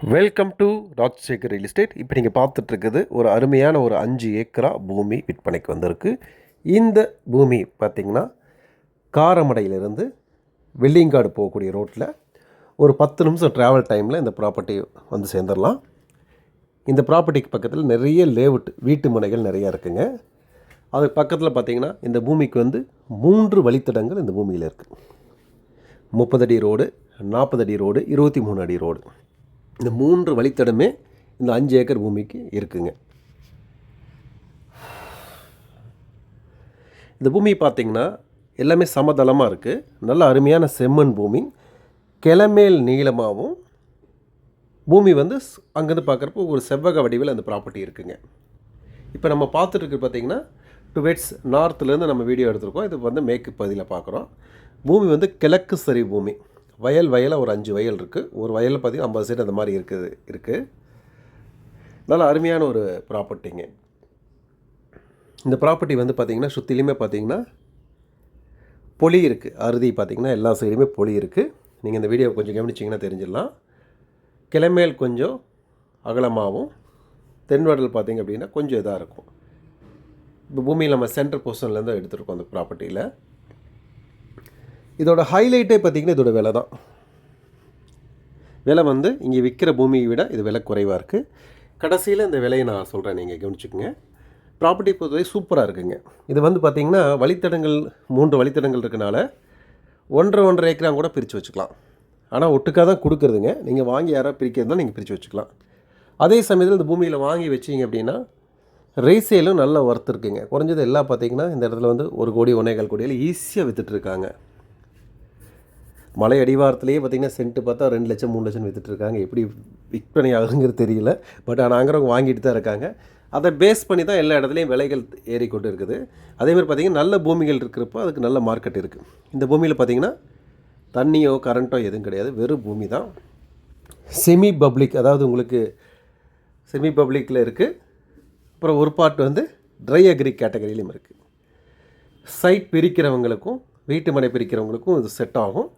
Welcome to Rajasekar real estate. இப்போ நீங்கள் பார்த்துட்ருக்குது ஒரு அருமையான ஒரு 5 ஏக்கரா பூமி விற்பனைக்கு வந்திருக்கு. இந்த பூமி பார்த்திங்கன்னா காரமடையிலிருந்து வெள்ளியங்காடு போகக்கூடிய ரோட்டில் ஒரு 10 நிமிஷம் ட்ராவல் டைமில் இந்த ப்ராப்பர்ட்டி வந்து சேர்ந்துடலாம். இந்த ப்ராப்பர்ட்டிக்கு பக்கத்தில் நிறைய லேஅவுட் வீட்டு மனைகள் நிறையா இருக்குங்க. அதுக்கு பக்கத்தில் பார்த்திங்கன்னா இந்த பூமிக்கு வந்து 3 வழித்தடங்கள் இந்த பூமியில் இருக்குது. 30 அடி ரோடு, 40 அடி ரோடு, 23 அடி ரோடு. இந்த 3 வழித்தடமே இந்த 5 ஏக்கர் பூமிக்கு இருக்குங்க. இந்த பூமி பார்த்திங்கன்னா எல்லாமே சமதளமாக இருக்குது. நல்ல அருமையான செம்மண் பூமி, கிளமேல் நீளமாகவும் பூமி வந்து அங்கேருந்து பார்க்குறப்போ ஒரு செவ்வக வடிவில் அந்த ப்ராப்பர்ட்டி இருக்குங்க. இப்போ நம்ம பார்த்துட்டு பார்த்திங்கன்னா டுவேட்ஸ் நார்த்துலேருந்து நம்ம வீடியோ எடுத்துருக்கோம். இது வந்து மேற்கு பகுதியில் பார்க்குறோம். பூமி வந்து கிழக்கு சரி பூமி. வயலாக ஒரு 5 வயல் இருக்குது. ஒரு வயலில் பார்த்திங்கன்னா 50 சென்ட் அந்த மாதிரி இருக்குது. நல்ல அருமையான ஒரு ப்ராப்பர்ட்டிங்க. இந்த ப்ராப்பர்ட்டி வந்து பார்த்திங்கன்னா சுற்றிலையுமே பார்த்திங்கன்னா பொலி இருக்குது. அறுதி பார்த்திங்கன்னா எல்லா சைடுமே பொலி இருக்குது. நீங்கள் இந்த வீடியோ கொஞ்சம் கவனிச்சிங்கன்னா தெரிஞ்சிடலாம். கிளமேல் கொஞ்சம் அகலமாகவும் தென்வடல் பார்த்திங்க அப்படின்னா கொஞ்சம் இதாக இருக்கும். இப்போ பூமியில் நம்ம சென்ட்ரல் பொசிஷன்லேருந்து எடுத்துருக்கோம் அந்த ப்ராப்பர்ட்டியில். இதோட ஹைலைட்டே பார்த்திங்கன்னா இதோட விலை தான். விலை வந்து இங்கே விற்கிற பூமியை விட இது விலை குறைவாக இருக்குது. கடைசியில் இந்த விலையை நான் சொல்கிறேன், நீங்கள் கவனிச்சுக்கோங்க. ப்ராப்பர்ட்டி பொறுத்தவரை சூப்பராக இருக்குங்க. இது வந்து பார்த்திங்கன்னா வழித்தடங்கள் 3 வழித்தடங்கள் இருக்கனால 1.5 ஏக்கராக கூட பிரித்து வச்சுக்கலாம். ஆனால் ஒட்டுக்காக தான் கொடுக்குறதுங்க. நீங்கள் வாங்கி யாராவது பிரிக்கிறதுனா நீங்கள் பிரித்து வச்சுக்கலாம். அதே சமயத்தில் இந்த பூமியில் வாங்கி வச்சிங்க அப்படின்னா ரீசேலும் நல்ல ஒர்த் இருக்குங்க. குறைஞ்சது எல்லாம் பார்த்திங்கன்னா இந்த இடத்துல வந்து 1 கோடி 1.25 கோடியில் ஈஸியாக விற்றுட்ருக்காங்க. மலை அடிவாரத்துலேயே பார்த்திங்கன்னா சென்ட்டு பார்த்தா 2 லட்சம் 3 லட்சம் விற்றுட்ருக்காங்க. எப்படி விற்பனை ஆகுங்கிறது தெரியல. பட் ஆனால் அங்கிறவங்க வாங்கிட்டு தான் இருக்காங்க. அதை பேஸ் பண்ணி தான் எல்லா இடத்துலையும் விலைகள் ஏறிக்கொண்டு இருக்குது. அதேமாதிரி பார்த்திங்கன்னா நல்ல பூமிகள் இருக்கிறப்போ அதுக்கு நல்ல மார்க்கெட் இருக்குது. இந்த பூமியில் பார்த்திங்கன்னா தண்ணியோ கரண்ட்டோ எதுவும் கிடையாது. வெறும் பூமி தான். செமி பப்ளிக், அதாவது உங்களுக்கு செமி பப்ளிக்கில் இருக்குது. அப்புறம் ஒரு பார்ட் வந்து ட்ரை அக்ரி கேட்டகரியிலையும் இருக்குது. சைட் பிரிக்கிறவங்களுக்கும் வீட்டு மனை பிரிக்கிறவங்களுக்கும் இது செட் ஆகும்.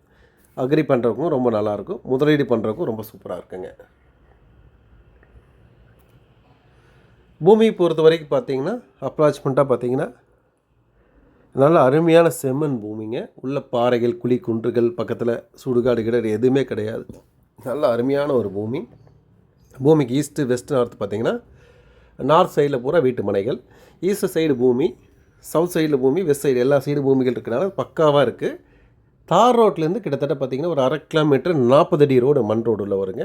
அக்ரி பண்ணுறதுக்கும் ரொம்ப நல்லாயிருக்கும். முதலீடு பண்ணுறதுக்கும் ரொம்ப சூப்பராக இருக்குங்க. பூமியை பொறுத்த வரைக்கும் பார்த்திங்கன்னா அப்ராச்மெண்ட்டாக பார்த்திங்கன்னா நல்ல அருமையான செம்மண் பூமிங்க. உள்ள பாறைகள், குழி குன்றுகள், பக்கத்தில் சுடுகாடு கிடடு எதுவுமே கிடையாது. நல்ல அருமையான ஒரு பூமி. பூமிக்கு ஈஸ்ட்டு வெஸ்ட் நார்த் பார்த்திங்கன்னா நார்த் சைடில் பூரா வீட்டு மனைகள், ஈஸ்ட் சைடு பூமி, சவுத் சைடில் பூமி, வெஸ்ட் சைடு எல்லா சைடு பூமிகள் இருக்கிறனால பக்காவாக இருக்குது. தார் ரோட்லேருந்து கிட்டத்தட்ட பார்த்திங்கன்னா ஒரு 1/2 கிலோமீட்டர் 40 அடி ரோடு மண் ரோடு உள்ள வருங்க.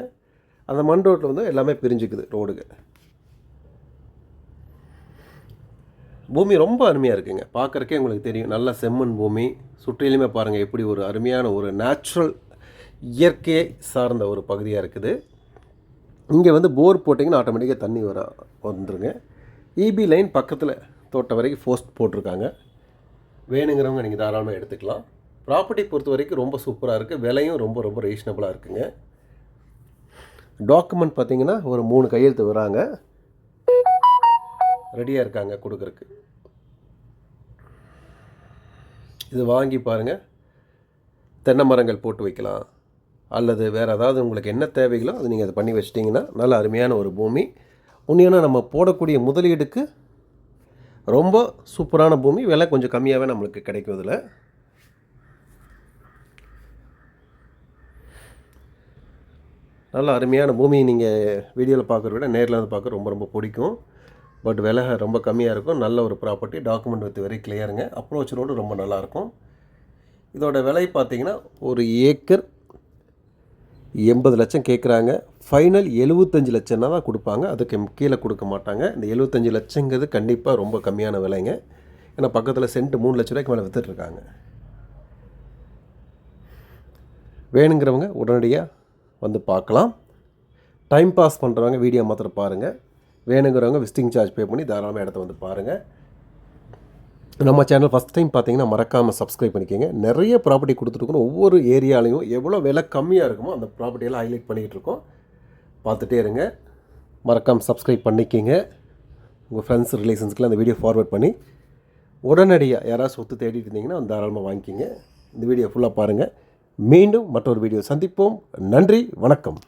அந்த மண் ரோட்டில் வந்து எல்லாமே பிரிஞ்சுக்குது ரோடுங்க. பூமி ரொம்ப அருமையாக இருக்குங்க. பார்க்குறக்கே உங்களுக்கு தெரியும். நல்ல செம்மண் பூமி. சுற்றிலுமே பாருங்கள் எப்படி ஒரு அருமையான ஒரு நேச்சுரல் இயற்கையை சார்ந்த ஒரு பகுதியாக இருக்குது. இங்கே வந்து போர் போட்டிங்கன்னா ஆட்டோமேட்டிக்காக தண்ணி வந்துருங்க. இபி லைன் பக்கத்தில் தோட்டம் வரைக்கும் போஸ்ட் போட்டிருக்காங்க. வேணுங்கிறவங்க நீங்கள் தாராளமாக எடுத்துக்கலாம். ப்ராப்பர்ட்டி பொறுத்த வரைக்கும் ரொம்ப சூப்பராக இருக்குது. விலையும் ரொம்ப ரொம்ப ரீசனபிளாக இருக்குங்க. டாக்குமெண்ட் பார்த்திங்கன்னா ஒரு 3 கையெழுத்து வராங்க, ரெடியாக இருக்காங்க கொடுக்குறக்கு. இது வாங்கி பாருங்கள். தென்னை மரங்கள் போட்டு வைக்கலாம், அல்லது வேறு ஏதாவது உங்களுக்கு என்ன தேவைகளோ அது நீங்கள் அதை பண்ணி வச்சிட்டிங்கன்னா நல்ல அருமையான ஒரு பூமி. உண்மையான நம்ம போடக்கூடிய முதலீடுக்கு ரொம்ப சூப்பரான பூமி. விலை கொஞ்சம் கம்மியாகவே நம்மளுக்கு கிடைக்கும். இதில் நல்ல அருமையான பூமி. நீங்கள் வீடியோவில் பார்க்குறத விட நேரில் வந்து பார்க்க ரொம்ப ரொம்ப பிடிக்கும். பட் விலை ரொம்ப கம்மியாக இருக்கும். நல்ல ஒரு ப்ராப்பர்ட்டி. டாக்குமெண்ட் வித் வெரி கிளியருங்க. அப்ரோச் ரோடு ரொம்ப நல்லாயிருக்கும். இதோட விலை பார்த்திங்கன்னா ஒரு ஏக்கர் 80 லட்சம் கேட்குறாங்க. ஃபைனல் 75 லட்சம்னா தான் கொடுப்பாங்க. அதுக்கு கீழே கொடுக்க மாட்டாங்க. இந்த 75 லட்சங்கிறது கண்டிப்பாக ரொம்ப கம்மியான விலைங்க. ஏன்னா பக்கத்தில் சென்ட் 3 லட்ச ரூபாய்க்கு மேலே விற்றுட்ருக்காங்க. வேணுங்கிறவங்க உடனடியாக வந்து பார்க்கலாம். டைம் பாஸ் பண்ணுறவங்க வீடியோ மாத்திரம் பாருங்கள். வேணுங்கிறவங்க விசிட்டிங் சார்ஜ் பே பண்ணி தாராளமாக இடத்த வந்து பாருங்கள். நம்ம சேனல் ஃபஸ்ட் டைம் பார்த்தீங்கன்னா மறக்காமல் சப்ஸ்கிரைப் பண்ணிக்கோங்க. நிறைய ப்ராப்பர்ட்டி கொடுத்துருக்கோம். ஒவ்வொரு ஏரியாலையும் எவ்வளோ விலை கம்மியாக இருக்குமோ அந்த ப்ராப்பர்ட்டியெல்லாம் ஹைலைட் பண்ணிக்கிட்டு இருக்கோம். பார்த்துட்டே இருங்க. மறக்காமல் சப்ஸ்கிரைப் பண்ணிக்கோங்க. உங்கள் ஃப்ரெண்ட்ஸ் ரிலேஷன்ஸ்க்குலாம் அந்த வீடியோ ஃபார்வர்ட் பண்ணி உடனடியாக யாராவது சொத்து தேடிட்டு இருந்தீங்கன்னா தாராளமாக வாங்கிக்கிங்க. இந்த வீடியோ ஃபுல்லாக பாருங்கள். மீண்டும் மற்றொரு வீடியோ சந்திப்போம். நன்றி, வணக்கம்.